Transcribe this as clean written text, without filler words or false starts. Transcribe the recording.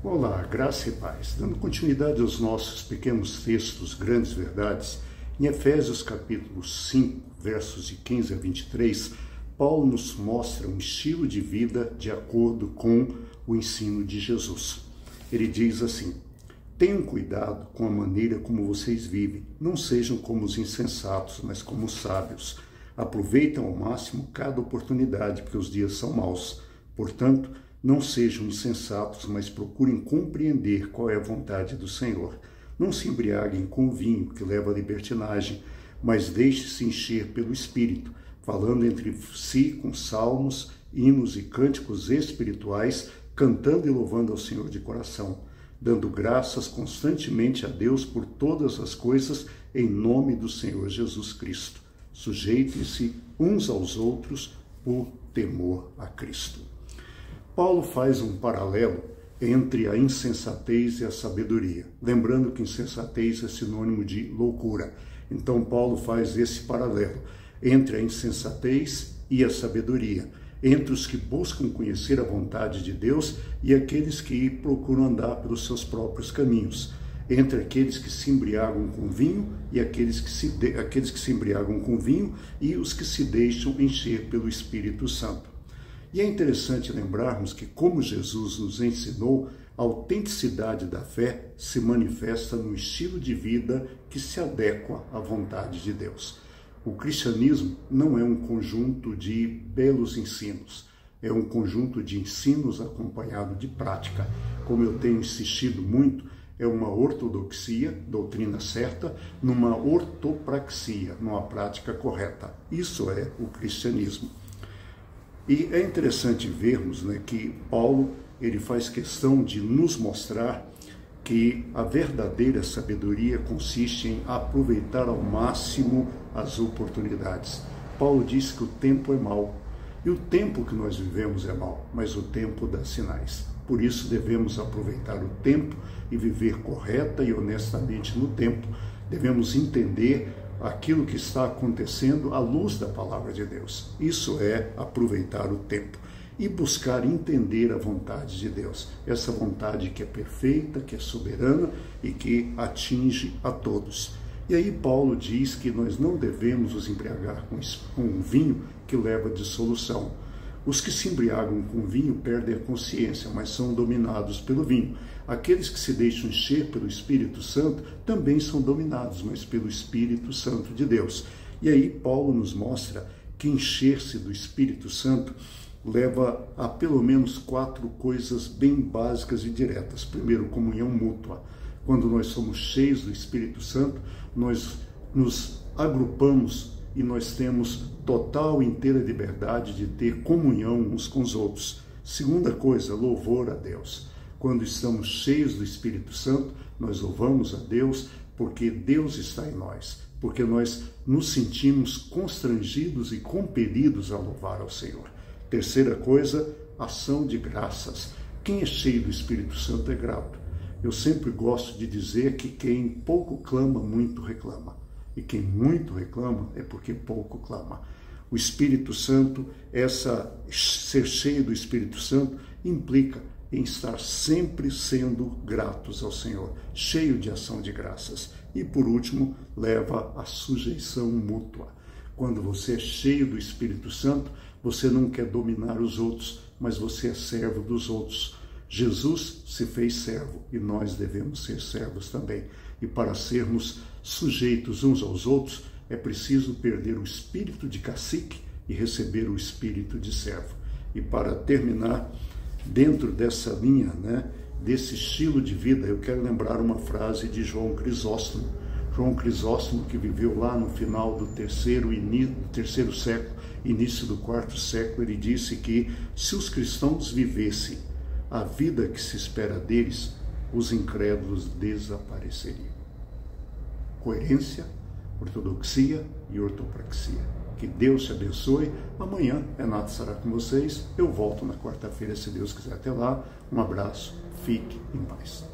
Olá, graça e paz. Dando continuidade aos nossos pequenos textos, grandes verdades, em Efésios capítulo 5, versos de 15 a 23, Paulo nos mostra um estilo de vida de acordo com o ensino de Jesus. Ele diz assim: tenham cuidado com a maneira como vocês vivem, não sejam como os insensatos, mas como os sábios. Aproveitem ao máximo cada oportunidade, porque os dias são maus. Portanto, não sejam insensatos, mas procurem compreender qual é a vontade do Senhor. Não se embriaguem com vinho, que leva à libertinagem, mas deixe-se encher pelo Espírito, falando entre si com salmos, hinos e cânticos espirituais, cantando e louvando ao Senhor de coração, dando graças constantemente a Deus por todas as coisas, em nome do Senhor Jesus Cristo. Sujeitem-se uns aos outros por temor a Cristo. Paulo faz um paralelo entre a insensatez e a sabedoria, lembrando que insensatez é sinônimo de loucura. Então Paulo faz esse paralelo entre a insensatez e a sabedoria, entre os que buscam conhecer a vontade de Deus e aqueles que procuram andar pelos seus próprios caminhos, entre aqueles que se embriagam com vinho e aqueles que se embriagam com vinho e os que se deixam encher pelo Espírito Santo. E é interessante lembrarmos que, como Jesus nos ensinou, a autenticidade da fé se manifesta no estilo de vida que se adequa à vontade de Deus. O cristianismo não é um conjunto de belos ensinos, é um conjunto de ensinos acompanhado de prática. Como eu tenho insistido muito, é uma ortodoxia, doutrina certa, numa ortopraxia, numa prática correta. Isso é o cristianismo. E é interessante vermos, que Paulo ele faz questão de nos mostrar que a verdadeira sabedoria consiste em aproveitar ao máximo as oportunidades. Paulo diz que o tempo é mau, e o tempo que nós vivemos é mau, mas o tempo dá sinais. Por isso devemos aproveitar o tempo e viver correta e honestamente no tempo. Devemos entender aquilo que está acontecendo à luz da palavra de Deus. Isso é aproveitar o tempo e buscar entender a vontade de Deus. Essa vontade que é perfeita, que é soberana e que atinge a todos. E aí Paulo diz que nós não devemos nos embriagar com vinho que leva à dissolução. Os que se embriagam com vinho perdem a consciência, mas são dominados pelo vinho. Aqueles que se deixam encher pelo Espírito Santo também são dominados, mas pelo Espírito Santo de Deus. E aí Paulo nos mostra que encher-se do Espírito Santo leva a pelo menos 4 coisas bem básicas e diretas. Primeiro, comunhão mútua. Quando nós somos cheios do Espírito Santo, nós nos agrupamos e nós temos total e inteira liberdade de ter comunhão uns com os outros. Segunda coisa, louvor a Deus. Quando estamos cheios do Espírito Santo, nós louvamos a Deus porque Deus está em nós, porque nós nos sentimos constrangidos e compelidos a louvar ao Senhor. Terceira coisa, ação de graças. Quem é cheio do Espírito Santo é grato. Eu sempre gosto de dizer que quem pouco clama, muito reclama. E quem muito reclama é porque pouco clama. O Espírito Santo, ser cheio do Espírito Santo, implica em estar sempre sendo gratos ao Senhor, cheio de ação de graças. E por último, leva à sujeição mútua. Quando você é cheio do Espírito Santo, você não quer dominar os outros, mas você é servo dos outros. Jesus se fez servo e nós devemos ser servos também. E para sermos sujeitos uns aos outros, é preciso perder o espírito de cacique e receber o espírito de servo. E para terminar, dentro dessa linha, desse estilo de vida, eu quero lembrar uma frase de João Crisóstomo. João Crisóstomo, que viveu lá no final do terceiro século, início do 4º século, ele disse que se os cristãos vivessem a vida que se espera deles, os incrédulos desapareceriam. Coerência, ortodoxia e ortopraxia. Que Deus te abençoe. Amanhã Renato estará com vocês. Eu volto na quarta-feira, se Deus quiser. Até lá, um abraço, fique em paz.